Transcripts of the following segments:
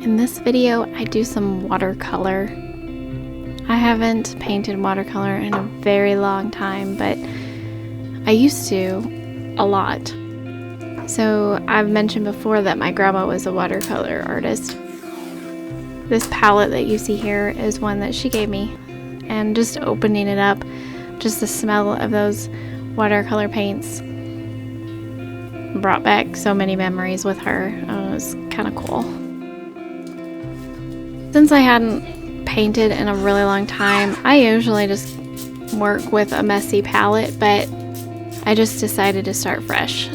In this video, I do some watercolor. I haven't painted watercolor in a very long time, but I used to a lot. So I've mentioned before that my grandma was a watercolor artist. This palette that you see here is one that she gave me, and just opening it up, just the smell of those watercolor paints brought back so many memories with her. It was kind of cool. Since I hadn't painted in a really long time, I usually just work with a messy palette, but I just decided to start fresh.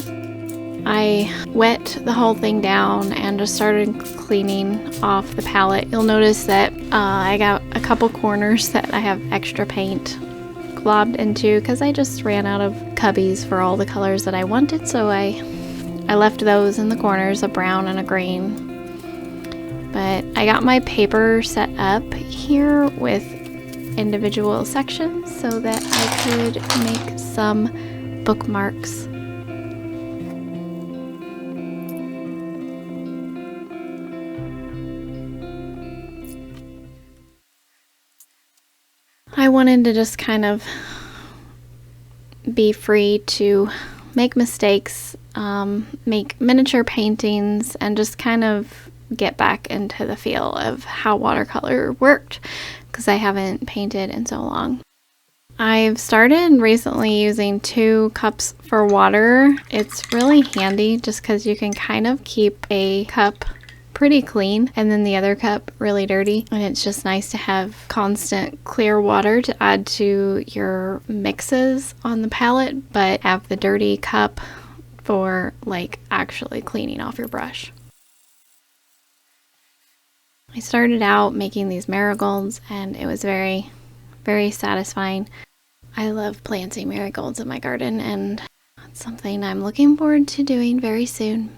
I wet the whole thing down and just started cleaning off the palette. You'll notice that I got a couple corners that I have extra paint globbed into because I just ran out of cubbies for all the colors that I wanted, so I left those in the corners, a brown and a green. But I got my paper set up here with individual sections so that I could make some bookmarks. I wanted to just kind of be free to make mistakes, make miniature paintings, and just kind of get back into the feel of how watercolor worked because I haven't painted in so long. I've started recently using 2 cups for water. It's really handy just because you can kind of keep a cup pretty clean and then the other cup really dirty, and it's just nice to have constant clear water to add to your mixes on the palette, but have the dirty cup for like actually cleaning off your brush. I started out making these marigolds and it was very, very satisfying. I love planting marigolds in my garden, and it's something I'm looking forward to doing very soon.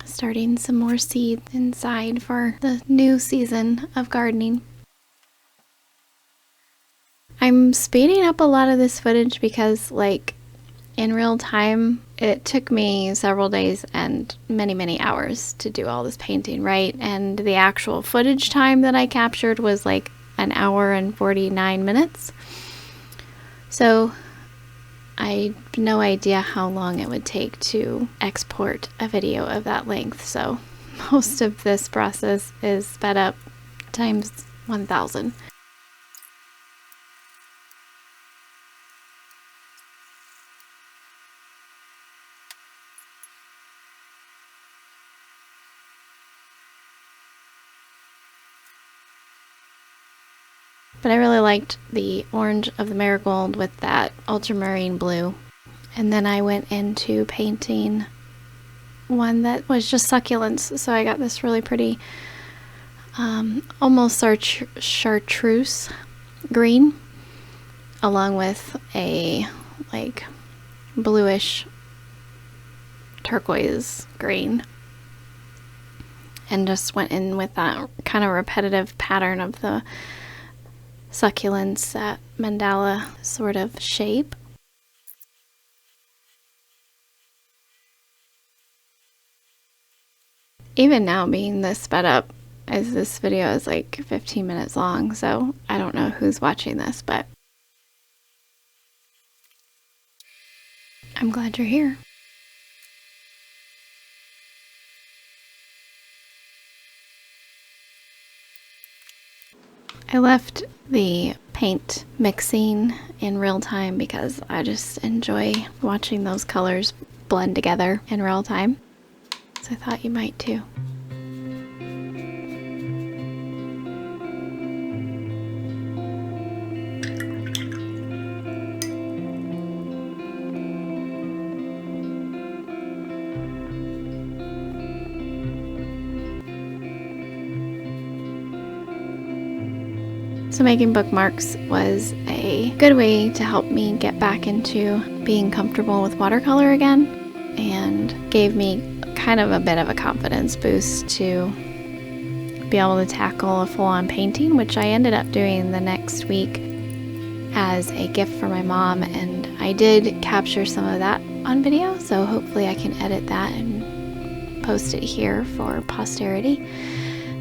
Starting some more seeds inside for the new season of gardening. I'm speeding up a lot of this footage because, like, in real time, it took me several days and many hours to do all this painting, right? And the actual footage time that I captured was like 1 hour and 49 minutes. So I have no idea how long it would take to export a video of that length. So most of this process is sped up times 1,000. But I really liked the orange of the marigold with that ultramarine blue. And then I went into painting one that was just succulents. So I got this really pretty, almost chartreuse green, along with a like bluish turquoise green. And just went in with that kind of repetitive pattern of the succulents, that mandala sort of shape. Even now, being this sped up, as this video is like 15 minutes long, so I don't know who's watching this, but I'm glad you're here. I left the paint mixing in real time because I just enjoy watching those colors blend together in real time. So I thought you might too. So making bookmarks was a good way to help me get back into being comfortable with watercolor again, and gave me kind of a bit of a confidence boost to be able to tackle a full-on painting, which I ended up doing the next week as a gift for my mom, and I did capture some of that on video, so hopefully I can edit that and post it here for posterity.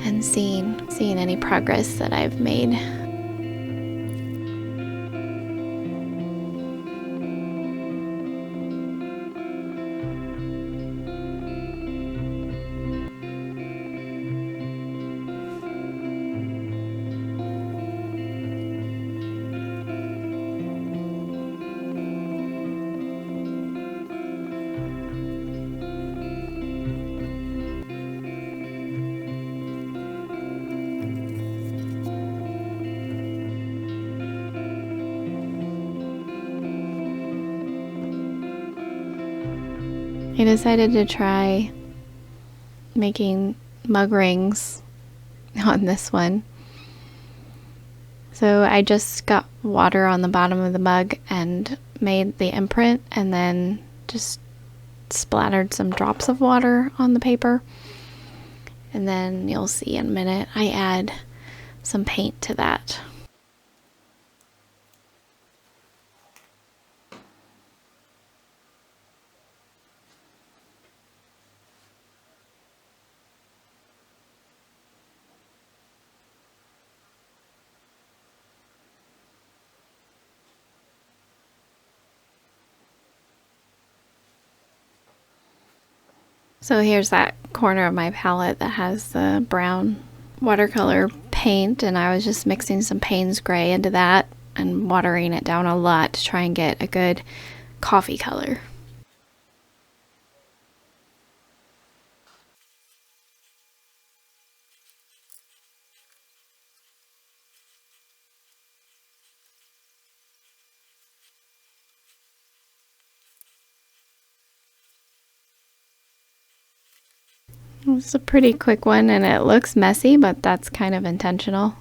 and seeing any progress that I've made. I decided to try making mug rings on this one. So I just got water on the bottom of the mug and made the imprint, and then just splattered some drops of water on the paper. And then you'll see in a minute I add some paint to that. So here's that corner of my palette that has the brown watercolor paint, and I was just mixing some Payne's gray into that and watering it down a lot to try and get a good coffee color. It's a pretty quick one, and it looks messy, but that's kind of intentional.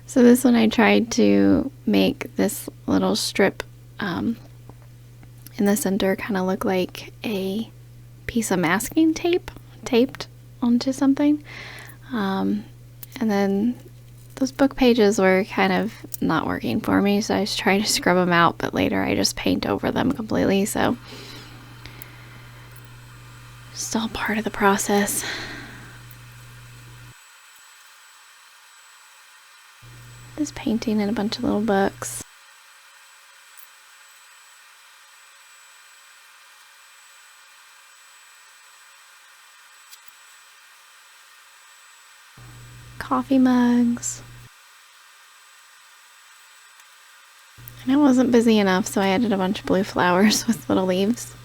So this one I tried to make this little strip in the center kind of look like a piece of masking tape taped onto something. And then those book pages were kind of not working for me, so I was trying to scrub them out, but later I just paint over them completely, so still part of the process. Just painting in a bunch of little books. Coffee mugs. And I wasn't busy enough, so I added a bunch of blue flowers with little leaves.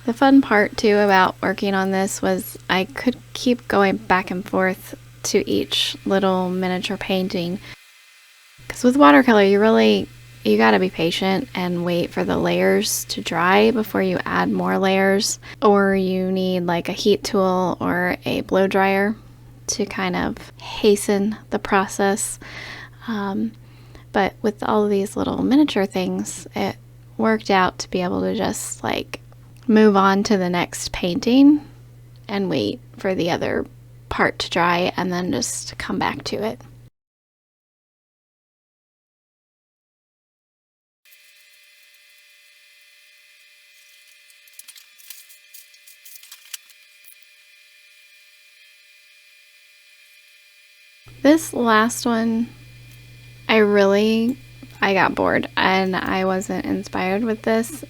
The fun part too about working on this was I could keep going back and forth to each little miniature painting, because with watercolor you gotta be patient and wait for the layers to dry before you add more layers, or you need like a heat tool or a blow dryer to kind of hasten the process. But with all of these little miniature things, it worked out to be able to just like move on to the next painting and wait for the other part to dry and then just come back to it. This last one, I got bored and I wasn't inspired with this.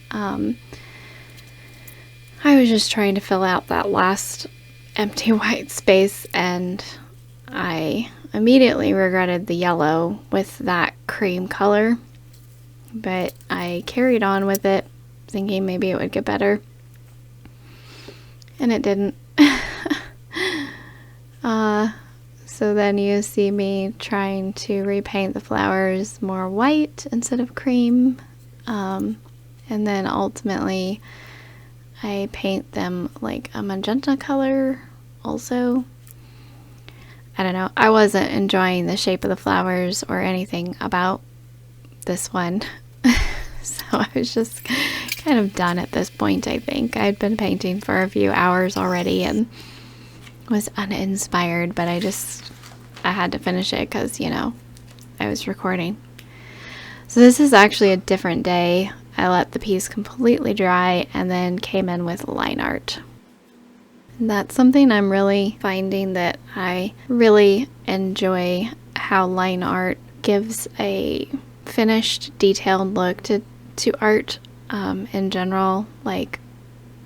I was just trying to fill out that last empty white space, and I immediately regretted the yellow with that cream color, but I carried on with it thinking maybe it would get better, and it didn't. So then you see me trying to repaint the flowers more white instead of cream, and then ultimately I paint them like a magenta color also. I don't know. I wasn't enjoying the shape of the flowers or anything about this one. So I was just kind of done at this point, I think. I'd been painting for a few hours already and was uninspired, but I had to finish it because, I was recording. So this is actually a different day. I let the piece completely dry and then came in with line art. And that's something I'm really finding that I really enjoy, how line art gives a finished, detailed look to art in general, like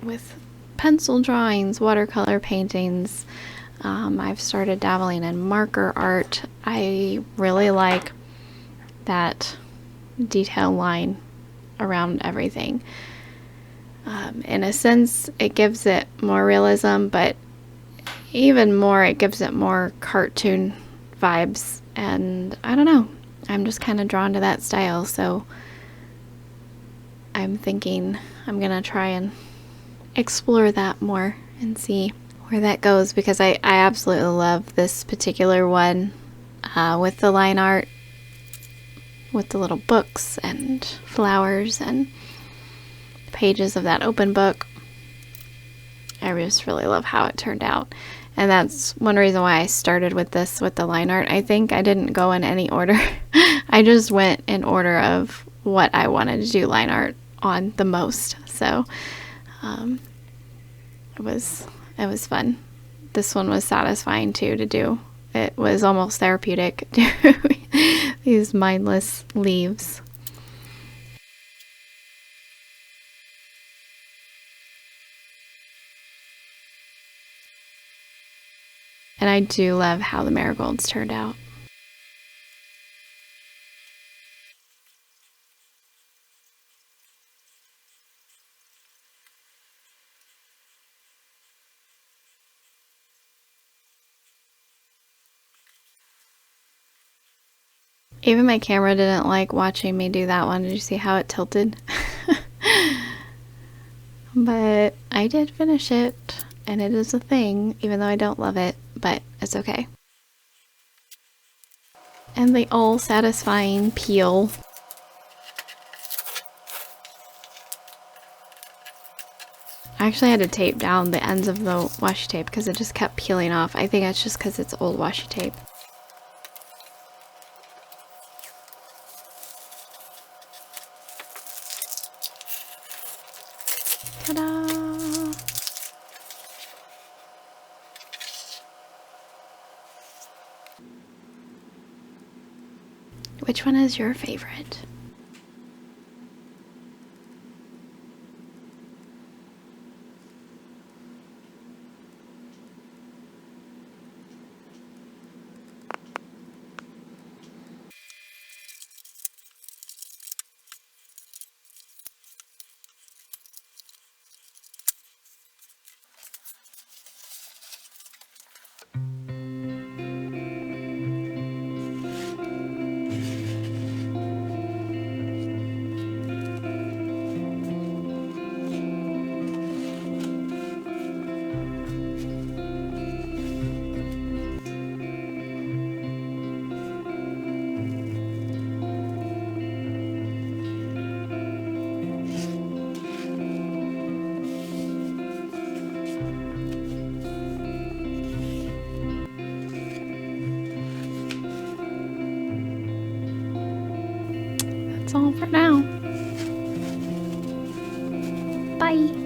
with pencil drawings, watercolor paintings. I've started dabbling in marker art. I really like that detail line around everything. In a sense, it gives it more realism, but even more, it gives it more cartoon vibes. And I don't know, I'm just kind of drawn to that style, so I'm thinking I'm gonna try and explore that more and see where that goes, because I absolutely love this particular one with the line art, with the little books and flowers and pages of that open book. I just really love how it turned out. And that's one reason why I started with this, with the line art. I think I didn't go in any order. I just went in order of what I wanted to do line art on the most. So it was fun. This one was satisfying too to do. It was almost therapeutic. These mindless leaves. And I do love how the marigolds turned out. Even my camera didn't like watching me do that one. Did you see how it tilted? But I did finish it, and it is a thing, even though I don't love it, but it's okay. And the all-satisfying peel. I actually had to tape down the ends of the washi tape because it just kept peeling off. I think it's just because it's old washi tape. Ta-da! Which one is your favorite? That's all for now. Bye.